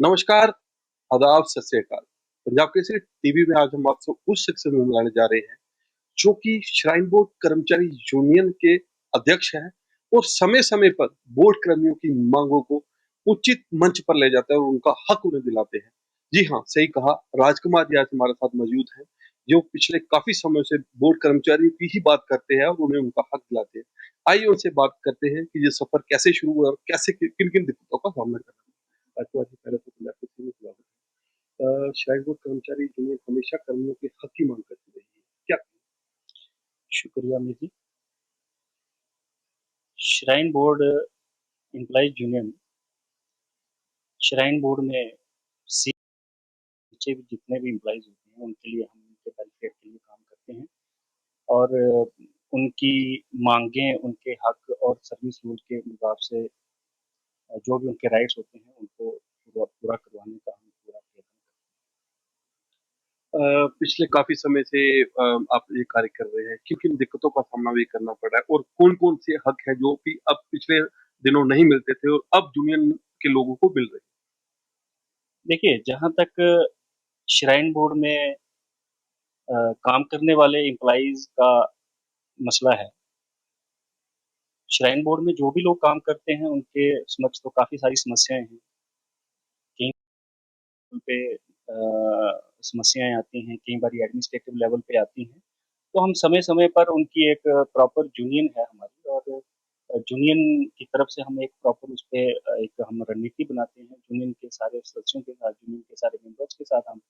नमस्कार, आदाब, सत श्री अकाल। पंजाब केसरी टीवी में आज हम आपसे उस शख्स से मिलाने जा रहे हैं, जो कि श्राइन बोर्ड कर्मचारी यूनियन के अध्यक्ष हैं और समय-समय पर बोर्ड कर्मियों की मांगों को उचित मंच पर ले जाते हैं और उनका हक उन्हें दिलाते हैं। जी हाँ, सही कहा, राजकुमार जी आज हमारे साथ मौजूद हैं, जो पिछले काफ़ी समय से बोर्ड कर्मचारियों की ही बात करते हैं और उन्हें उनका हक दिलाते हैं। आइए उनसे बात करते हैं कि ये सफ़र कैसे शुरू हुआ और कैसे किन-किन दिक्कतों का सामना करना पड़ा। राजकुमार जी, पहले तो पंजाब केसरी में स्वागत है। शायद वो कर्मचारी यूनियन हमेशा कर्मियों के हक की मांग करती रही है। क्या शुक्रिया Amit ji. Shrine board employees union shrine board में सी नीचे भी जितने भी एम्प्लॉइज होते हैं उनके लिए हम उनके वेलफेयर के लिए काम करते हैं और उनकी मांगें, उनके हक और सर्विस रूल के हिसाब से जो भी उनके राइट्स होते हैं उनको पूरा पूरा करवाने का हम पूरा प्रयत्न पिछले काफ़ी समय से आप ये कार्य कर रहे हैं, किन-किन दिक्कतों का सामना भी करना पड़ रहा है और कौन-कौन से हक हैं जो कि अब पिछले दिनों नहीं मिलते थे और अब यूनियन के लोगों को मिल रहे हैं? देखिए, जहाँ तक श्राइन बोर्ड में काम करने वाले एम्प्लॉइज का मसला है, श्राइन बोर्ड में जो भी लोग काम करते हैं उनके समक्ष तो काफ़ी सारी समस्याएँ हैं। कई पे समस्याएँ आती हैं, कई बारी एडमिनिस्ट्रेटिव लेवल पे आती हैं। तो हम समय-समय पर उनकी एक प्रॉपर यूनियन है हमारी और यूनियन की तरफ से हम एक प्रॉपर उसपे एक हम रणनीति बनाते हैं। यूनियन के सारे सदस्यों के साथ, यूनियन के सारे मेंबर्स के साथ हम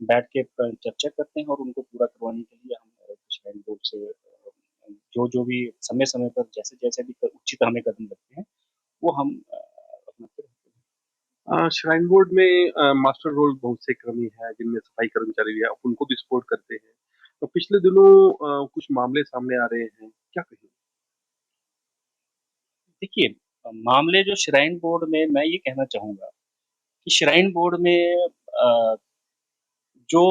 बैठ के चर्चा करते हैं और उनको पूरा करवाने के लिए हम श्राइन बोर्ड से जो-जो भी समय-समय पर जैसे-जैसे भी उचित हमें कदम लगते हैं, वो हम अपनाते रहते हैं। श्राइन बोर्ड में मास्टर रोल बहुत से कर्मी हैं, जिनमें सफाई कर्मचारी भी हैं, आप उनको भी सपोर्ट करते हैं। तो पिछले दिनों कुछ मामले सामने आ रहे हैं, क्या कहेंगे? देखिए मामले जो श्राइन बोर्ड में मैं ये कहना चाहूँगा कि श्राइन बोर्ड में जो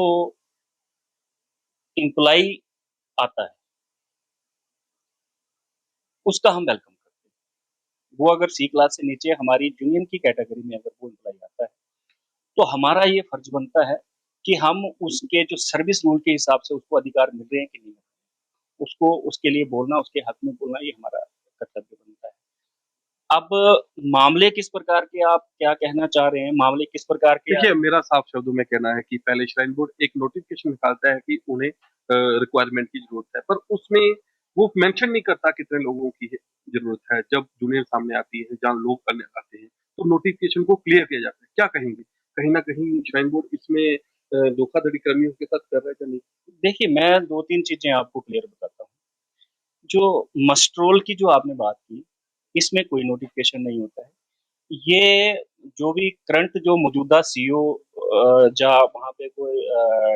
एम्प्लॉयी आता है, उसका हम वेलकम करते हैं। वो अगर सी क्लास से नीचे हमारी यूनियन की कैटेगरी में अगर वो एम्प्लॉयी आता है, तो हमारा ये फर्ज बनता है कि हम उसके जो सर्विस रूल के हिसाब से उसको अधिकार मिल रहे हैं कि नहीं मिल रहे हैं, उसको उसके लिए बोलना, उसके हक में बोलना ये हमारा कर्तव्य बनता है। अब मामले किस प्रकार के आप क्या कहना चाह रहे हैं, मामले किस प्रकार के देखिए, मेरा साफ शब्दों में कहना है कि पहले श्राइन बोर्ड एक नोटिफ़िकेशन निकालता है कि उन्हें रिक्वायरमेंट की ज़रूरत है, पर उसमें वो मेंशन नहीं करता कितने लोगों की है ज़रूरत है। जब यूनियन सामने आती है, जहाँ लोग करने आते हैं, तो नोटिफ़िकेशन को क्लियर किया जाता है। क्या कहेंगे? कहीं न कहीं श्राइन बोर्ड इसमें धोखाधड़ी कर्मियों के साथ कर रहा है क्या नहीं? देखिए मैं 2-3 चीज़ें आपको क्लियर बताता हूँ। जो मस्ट्रोल की जो आपने बात की, इसमें कोई नोटिफ़िकेशन नहीं होता है। ये जो भी करंट जो मौजूदा सीईओ जहाँ वहाँ पे कोई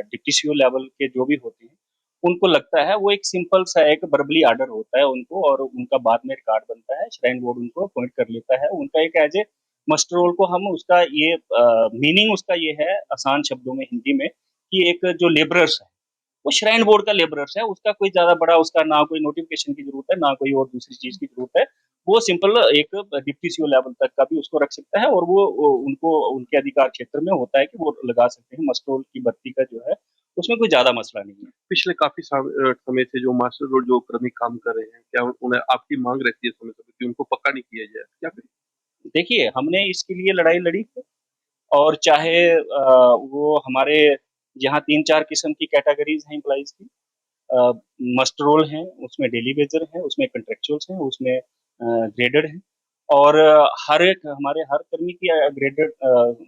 डिप्टी सीईओ लेवल के जो भी होते हैं, उनको लगता है वो एक सिंपल सा एक वर्बली ऑर्डर होता है उनको और उनका बाद में रिकॉर्ड बनता है, श्राइन बोर्ड उनको अपॉइंट कर लेता है। उनका एक एज़ ए मस्टर रोल को हम उसका ये मीनिंग उसका ये है आसान शब्दों में हिंदी में कि एक जो लेबरर्स है, वो श्राइन बोर्ड का लेबरर्स है, उसका कोई ज़्यादा बड़ा उसका ना कोई नोटिफ़िकेशन की ज़रूरत है, ना कोई और दूसरी चीज़ की ज़रूरत है। वो सिंपल एक डिप्टी सीईओ लेवल तक का भी उसको रख सकता है और वो उनको उनके अधिकार क्षेत्र में होता है कि वो लगा सकते हैं। मस्टरोल की भर्ती का जो है, उसमें कोई ज़्यादा मसला नहीं है। पिछले काफ़ी समय से जो मास्टर रोल जो कर्मी काम कर रहे हैं, क्या उन्हें आपकी माँग रहती है समय-समय कि उनको पक्का नहीं किया जाए? क्या कहें? देखिए, हमने इसके लिए लड़ाई लड़ी है और चाहे वो हमारे यहाँ 3-4 किस्म की कैटेगरीज़ हैं एम्प्लॉइज़ की। अ, मस्ट रोल हैं, उसमें डेली वेजर हैं, उसमें कॉन्ट्रैक्चुअल्स हैं, उसमें ग्रेडेड हैं और हर एक हमारे हर कर्मी की ग्रेडेड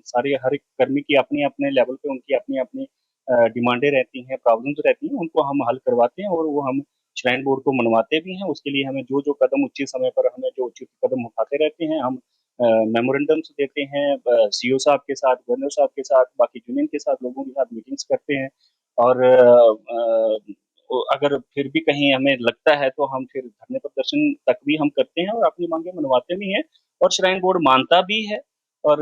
सारे हर एक कर्मी की अपने-अपने लेवल पे उनकी अपनी-अपनी डिमांडें रहती हैं, प्रॉब्लम्स रहती हैं, उनको हम हल करवाते हैं और वो हम श्राइन बोर्ड को मनवाते भी हैं। उसके लिए हमें जो-जो कदम उचित समय पर हमें जो उचित कदम उठाते रहते हैं, हम मेमोरेंडम्स देते हैं सीईओ साहब के साथ, गवर्नर साहब के साथ, बाकी यूनियन के साथ, लोगों के साथ मीटिंग्स करते हैं और अगर फिर भी कहीं हमें लगता है तो हम फिर धरने प्रदर्शन तक भी हम करते हैं और अपनी मांगें मनवाते भी हैं और श्राइन बोर्ड मानता भी है और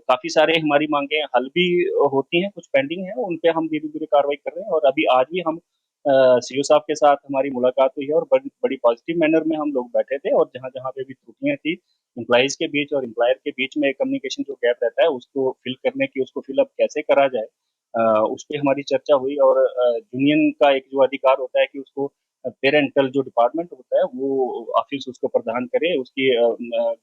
काफ़ी सारे हमारी मांगें हल भी होती हैं, कुछ पेंडिंग हैं, उन पे हम धीरे-धीरे कार्रवाई कर रहे हैं और अभी आज भी हम सीईओ साहब के साथ हमारी मुलाकात हुई है और बड़ी बड़ी पॉजिटिव मैनर में हम लोग बैठे थे और जहाँ-जहाँ पे भी त्रुटियाँ थी, एम्प्लॉइज़ के बीच और एम्प्लॉयर के बीच में कम्युनिकेशन जो गैप रहता है, उसको फिल करने की उसको फिल अप कैसे करा जाए, उस पे हमारी चर्चा हुई और यूनियन का एक जो अधिकार होता है कि उसको पेरेंटल जो डिपार्टमेंट होता है, वो ऑफिस उसको प्रदान करे, उसकी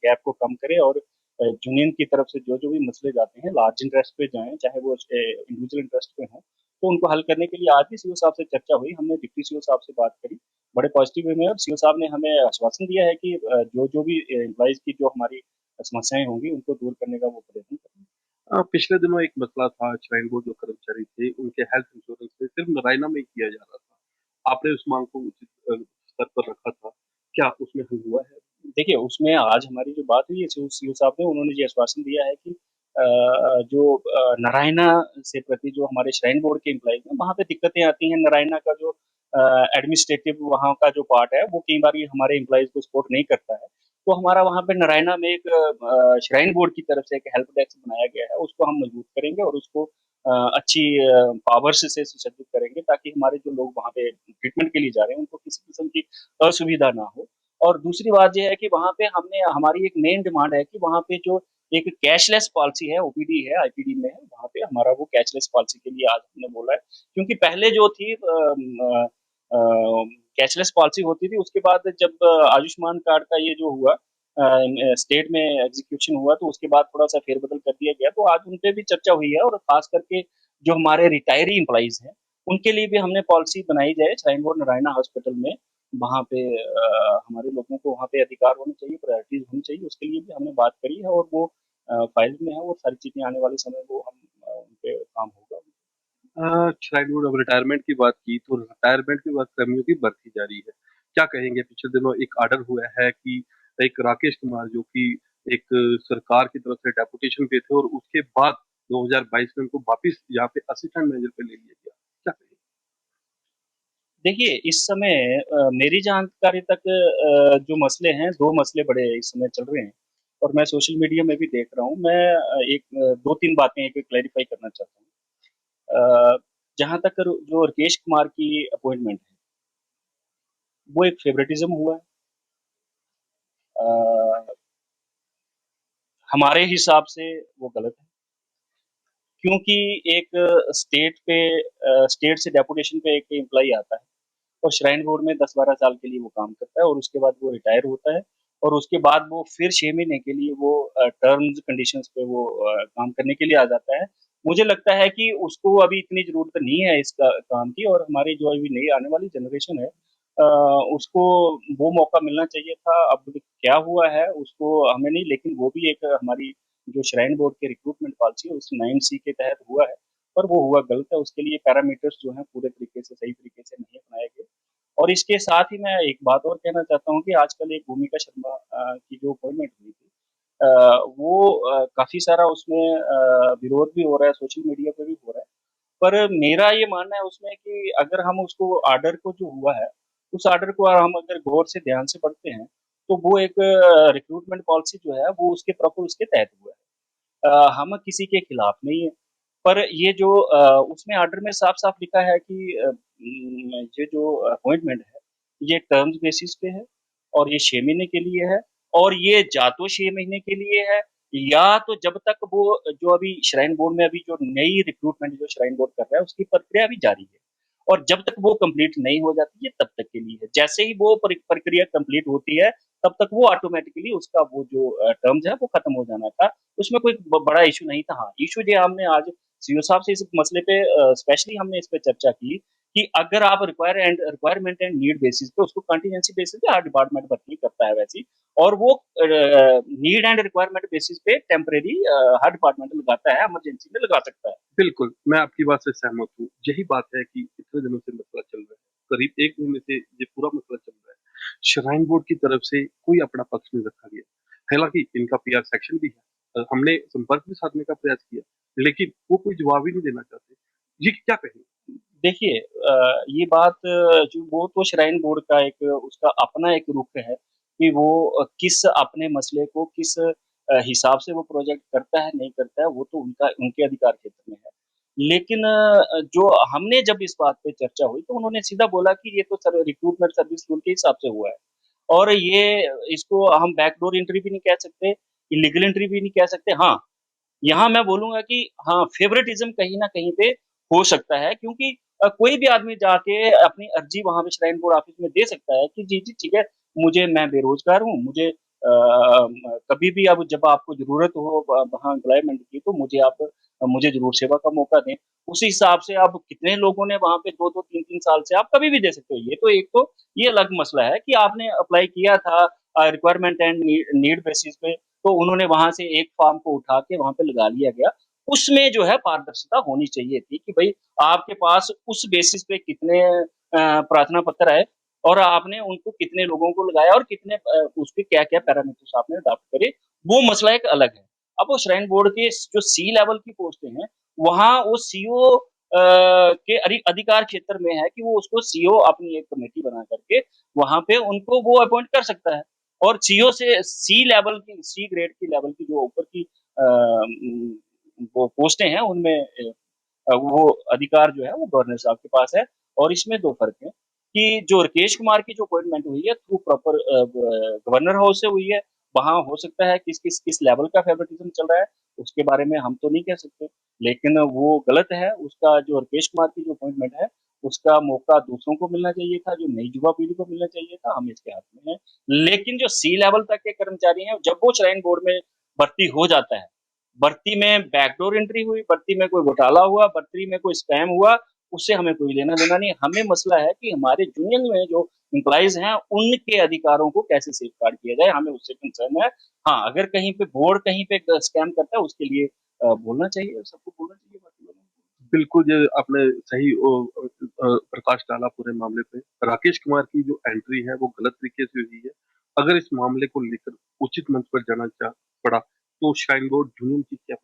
गैप को कम करे और यूनियन की तरफ से जो-जो भी मसले जाते हैं, लार्ज इंटरेस्ट पे जाएँ, चाहे वो इंडिविजुअल इंटरेस्ट पे हों, तो उनको हल करने के लिए आज भी सीईओ साहब से चर्चा हुई। हमने डिप्टी सीईओ साहब से बात करी, बड़े पॉजिटिव वे में और सीईओ साहब ने हमें आश्वासन दिया है कि जो-जो भी एम्प्लॉइज़ की जो हमारी समस्याएँ होंगी, उनको दूर करने का वो प्रयत्न करेंगे। पिछले दिनों एक मसला था, श्राइन बोर्ड जो कर्मचारी थे, उनके हेल्थ इंश्योरेंस में सिर्फ नारायणा में ही किया जा रहा था। आपने उस मांग को उचित स्तर पर रखा था। क्या उसमें हल हुआ है? देखिए, उसमें आज हमारी जो बात हुई है सीईओ साहब ने, उन्होंने ये आश्वासन दिया है कि जो नारायणा से प्रति जो हमारे श्राइन बोर्ड के एम्प्लॉइज़ हैं, वहाँ पे दिक्कतें आती हैं। नारायणा का जो एडमिनिस्ट्रेटिव वहाँ का जो पार्ट है, वो कई बारी हमारे एम्प्लॉइज़ को सपोर्ट नहीं करता है। तो हमारा वहाँ पे नारायणा में एक श्राइन बोर्ड की तरफ से एक हेल्प डेस्क बनाया गया है, उसको हम मजबूत करेंगे और उसको अच्छी पावर्स से सुसज्जित करेंगे ताकि हमारे जो लोग वहाँ पे ट्रीटमेंट के लिए जा रहे हैं, उनको किसी किस्म की असुविधा ना हो। और दूसरी बात ये है कि वहाँ पे हमने हमारी एक मेन डिमांड है कि वहाँ पे जो एक कैशलेस पॉलिसी है, ओपीडी है, आईपीडी में है, वहाँ पे हमारा वो कैशलेस पॉलिसी के लिए आज हमने बोला है। क्योंकि पहले जो थी कैशलेस पॉलिसी होती थी, उसके बाद जब आयुष्मान कार्ड का ये जो हुआ स्टेट में एग्जीक्यूशन हुआ, तो उसके बाद थोड़ा-सा फेरबदल कर दिया गया। तो आज उन पे भी चर्चा हुई है और खास करके जो हमारे रिटायरी एम्प्लॉइज़ हैं, उनके लिए भी हमने पॉलिसी बनाई जाए, श्राइन बोर्ड नारायणा हॉस्पिटल में वहाँ पे हमारे लोगों को वहाँ पे अधिकार होने चाहिए, प्रायोरिटीज़ होनी चाहिए, उसके लिए भी हमने बात करी है और वो फाइल में है, वो सारी चीज़ें आने वाले समय वो हम उन पे काम होगा। श्राइन बोर्ड अब रिटायरमेंट की बात की, तो रिटायरमेंट के बाद कर्मियों की भर्ती जारी है। क्या कहेंगे? पिछले दिनों एक ऑर्डर हुआ है कि एक राकेश कुमार जो कि एक सरकार की तरफ से डेपुटेशन पे थे और उसके बाद 2022 में उनको वापिस यहाँ पे असिस्टेंट मैनेजर पे ले लिया गया। क्या कहेंगे? देखिए, इस समय मेरी जानकारी तक जो मसले हैं, 2 मसले बड़े इस समय चल रहे हैं और मैं सोशल मीडिया में भी देख रहा हूँ। मैं 2-3 बातें एक क्लैरिफ़ाई करना चाहता हूँ। जहाँ तक जो राकेश कुमार की अपॉइंटमेंट है, वो एक फ़ेवरेटिज़्म हुआ है। अ, हमारे हिसाब से वो गलत है, क्योंकि एक स्टेट से डेपुटेशन पे एक एम्प्लॉयी आता है और श्राइन बोर्ड में 10-12 साल के लिए वो काम करता है और उसके बाद वो रिटायर होता है और उसके बाद वो फिर 6 महीने के लिए वो टर्म्स कंडीशंस पे वो काम करने के लिए आ जाता है। मुझे लगता है कि उसको अभी इतनी ज़रूरत नहीं है इस काम की और हमारी जो अभी नई आने वाली जनरेशन है उसको वो मौका मिलना चाहिए था। अब क्या हुआ है उसको हमें नहीं, लेकिन वो भी एक हमारी जो श्राइन बोर्ड की रिक्रूटमेंट पॉलिसी है उस 9C के तहत हुआ है, पर वो हुआ गलत है। उसके लिए पैरामीटर्स जो हैं पूरे तरीके से सही तरीके से नहीं अपनाए गए। और इसके साथ ही मैं एक बात और कहना चाहता हूँ कि आजकल एक भूमिका शर्मा की जो अपॉइंटमेंट हुई थी वो काफ़ी सारा उसमें विरोध भी हो रहा है, सोशल मीडिया पे भी हो रहा है। पर मेरा ये मानना है उसमें कि अगर हम उसको ऑर्डर को जो हुआ है, उस ऑर्डर को हम अगर गौर से ध्यान से पढ़ते हैं, तो वो एक रिक्रूटमेंट पॉलिसी जो है वो उसके प्रॉपर उसके तहत हुआ है। हम किसी के खिलाफ नहीं है। पर ये जो उसमें ऑर्डर में साफ-साफ लिखा है कि ये जो अपॉइंटमेंट है, ये टर्म्स बेसिस पे है और ये 6 महीने के लिए है और ये या तो 6 महीने के लिए है या तो जब तक वो जो अभी श्राइन बोर्ड में अभी जो नई रिक्रूटमेंट जो श्राइन बोर्ड कर रहा है, उसकी प्रक्रिया अभी जारी है और जब तक वो कंप्लीट नहीं हो जाती है, तब तक के लिए है। जैसे ही वो प्रक्रिया कंप्लीट होती है, तब तक वो ऑटोमैटिकली उसका वो जो टर्म्स है, वो खत्म हो जाना था। उसमें कोई बड़ा इश्यू नहीं था। हाँ, इश्यू ये हमने आज सीईओ साहब से इस मसले पे स्पेशली हमने इस पे चर्चा की कि अगर आप रिक्वायरमेंट एंड नीड बेसिस पे उसको कंटीजेंसी बेसिस पे हर डिपार्टमेंट भर्ती करता है वैसे ही और वो नीड एंड रिक्वायरमेंट बेसिस पे टेम्परेरी हर डिपार्टमेंट लगाता है, इमरजेंसी में लगा सकता है। बिल्कुल, मैं आपकी बात से सहमत हूँ। यही बात है कि इतने दिनों से मसला चल रहा है। करीब 1 महीने से ये पूरा मसला चल रहा है। श्राइन बोर्ड की तरफ से कोई अपना पक्ष नहीं रखा गया। हालाँकि इनका पीआर सेक्शन भी है। हमने संपर्क भी साधने का प्रयास किया, लेकिन वो कोई जवाब ही नहीं देना चाहते। ये क्या कहें? देखिए ये बात जो वो तो श्राइन बोर्ड का एक उसका अपना एक रुख है कि वो किस अपने मसले को किस हिसाब से वो प्रोजेक्ट करता है, नहीं करता है, वो तो उनका उनके अधिकार क्षेत्र में है। लेकिन जो हमने जब इस बात पे चर्चा हुई तो उन्होंने सीधा बोला कि ये तो सर रिक्रूटमेंट सर्विस रूल के हिसाब से हुआ है और ये इसको हम बैकडोर एंट्री भी नहीं कह सकते, इलीगल एंट्री भी नहीं कह सकते। हाँ, यहाँ मैं बोलूँगा कि हाँ, फेवरेटिज़्म कहीं न कहीं पे हो सकता है क्योंकि कोई भी आदमी जाके अपनी अर्ज़ी वहाँ पे श्राइन बोर्ड ऑफ़िस में दे सकता है कि जी, जी, ठीक है, मैं बेरोज़गार हूँ, मुझे कभी भी अब जब आपको ज़रूरत हो वहाँ एम्प्लॉयमेंट की तो मुझे ज़रूर सेवा का मौका दें। उसी हिसाब से अब कितने लोगों ने वहाँ पे 2-2 3-3 साल से आप कभी भी दे सकते हो। ये अलग मसला है कि आपने अप्लाई किया था रिक्वायरमेंट एंड नीड बेसिस पे तो उन्होंने वहाँ से एक फॉर्म को उठा के वहाँ पे लगा लिया गया। उसमें जो है पारदर्शिता होनी चाहिए थी कि भई आपके पास उस बेसिस पे कितने प्रार्थना पत्र आए और आपने उनको कितने लोगों को लगाया और कितने उसके क्या-क्या पैरामीटर्स आपने अडॉप्ट करे, वो मसला एक अलग है। अब वो श्राइन बोर्ड के जो सी लेवल की पोस्टें हैं, वहाँ वो सीओ के अधिकार क्षेत्र में है कि वो उसको सीओ अपनी एक कमेटी बना करके वहाँ पे उनको वो अपॉइंट कर सकता है। और सीओ से सी ग्रेड की लेवल की जो ऊपर की वो पोस्टें हैं उनमें वो अधिकार जो है वो गवर्नर साहब के पास है और इसमें 2 फ़र्क है कि जो राकेश कुमार की जो अपॉइंटमेंट हुई है थ्रू प्रॉपर गवर्नर हाउस से हुई है। वहाँ हो सकता है किस लेवल का फ़ेवरेटिज़्म चल रहा है, उसके बारे में हम तो नहीं कह सकते। लेकिन वो गलत है, उसका जो राकेश कुमार की जो अपॉइंटमेंट है, उसका मौका दूसरों को मिलना चाहिए था, जो नई युवा पीढ़ी को मिलना चाहिए था, हम इसके हक में हैं। लेकिन जो सी लेवल तक के कर्मचारी हैं, जब वो श्राइन बोर्ड में भर्ती हो जाता है, भर्ती में बैकडोर एंट्री हुई, भर्ती में कोई घोटाला हुआ, भर्ती में कोई स्कैम हुआ, उससे हमें कोई लेना-देना नहीं है। हमें मसला है कि हमारे यूनियन में जो एम्प्लॉइज़ हैं, उनके अधिकारों को कैसे सेफगार्ड किया जाए, हमें उससे कंसर्न है। हाँ, अगर कहीं पे बोर्ड कहीं पे स्कैम करता है, उसके लिए बोलना चाहिए, सबको बोलना चाहिए बाकी लोगों को। बिल्कुल, ये आपने सही प्रकाश डाला पूरे मामले पे। राकेश कुमार की जो एंट्री है वो गलत तरीके से हुई है। अगर इस मामले को लेकर उचित मंच पर जाना पड़ा, तो श्राइन बोर्ड यूनियन की क्या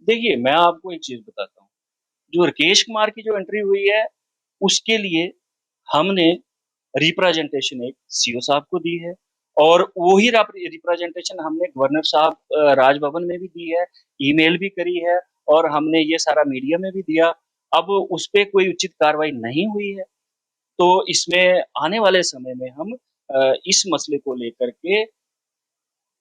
देखिए, मैं आपको एक चीज़ बताता हूँ, जो राकेश कुमार की जो एंट्री हुई है, उसके लिए हमने रिप्रेजेंटेशन एक सीओ साहब को दी है और वही रिप्रेजेंटेशन हमने गवर्नर साहब राजभवन में भी दी है, ईमेल भी करी है और हमने ये सारा मीडिया में भी दिया। अब उस पे कोई उचित कार्रवाई नहीं हुई है, तो इसमें आने वाले समय में हम इस मसले को लेकर के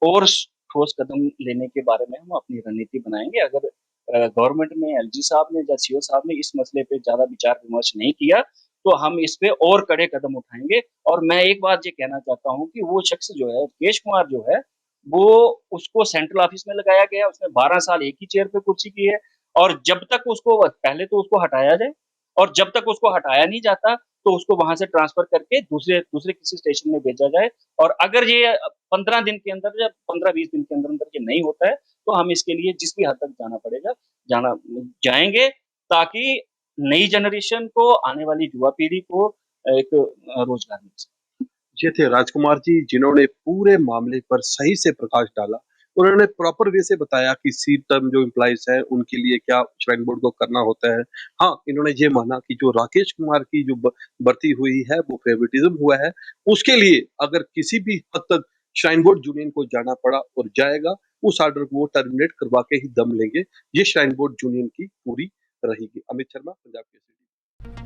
और ठोस कदम लेने के बारे में हम अपनी रणनीति बनाएँगे। अगर गवर्नमेंट ने, एलजी साहब ने या सीओ साहब ने इस मसले पे ज़्यादा विचार-विमर्श नहीं किया, तो हम इस पे और कड़े कदम उठाएँगे और मैं एक बात ये कहना चाहता हूँ कि वो शख्स जो है, राकेश कुमार जो है, वो उसको सेंट्रल ऑफिस में लगाया गया, उसने 12 साल एक ही चेयर पे कुर्सी की है और जब तक उसको पहले तो उसको हटाया जाए और जब तक उसको हटाया नहीं जाता, तो उसको वहाँ से ट्रांसफ़र करके दूसरे दूसरे किसी स्टेशन में भेजा जाए और अगर ये 15 दिन के अंदर या 15-20 दिन के अंदर-अंदर ये नहीं होता है, तो हम इसके लिए जिस भी हद तक जाना पड़ेगा, जाएँगे ताकि नई जनरेशन को, आने वाली युवा पीढ़ी को एक रोज़गार मिल सके। ये थे राजकुमार जी, जिन्होंने पूरे मामले पर सही से प्रकाश डाला। उन्होंने प्रॉपर वे से बताया कि सी टर्म जो एम्प्लॉइज़ हैं, उनके लिए क्या श्राइन बोर्ड को करना होता है। हाँ, इन्होंने ये माना कि जो राकेश कुमार की जो भर्ती हुई है, वो फेवरेटिज़्म हुआ है। उसके लिए अगर किसी भी हद तक श्राइन बोर्ड यूनियन को जाना पड़ा और जाएगा, उस ऑर्डर को वो टर्मिनेट करवा के ही दम लेंगे। ये श्राइन बोर्ड यूनियन की पूरी रहेगी। अमित शर्मा, पंजाब केसरी।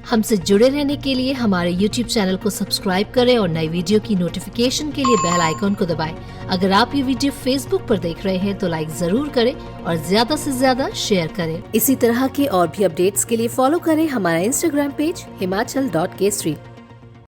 हमसे जुड़े रहने के लिए हमारे YouTube चैनल को सब्सक्राइब करें और नई वीडियो की नोटिफिकेशन के लिए बेल आइकॉन को दबाएं। अगर आप ये वीडियो Facebook पर देख रहे हैं तो लाइक जरूर करें और ज्यादा से ज्यादा शेयर करें। इसी तरह के और भी अपडेट्स के लिए फॉलो करें हमारा Instagram पेज himachal.kesri।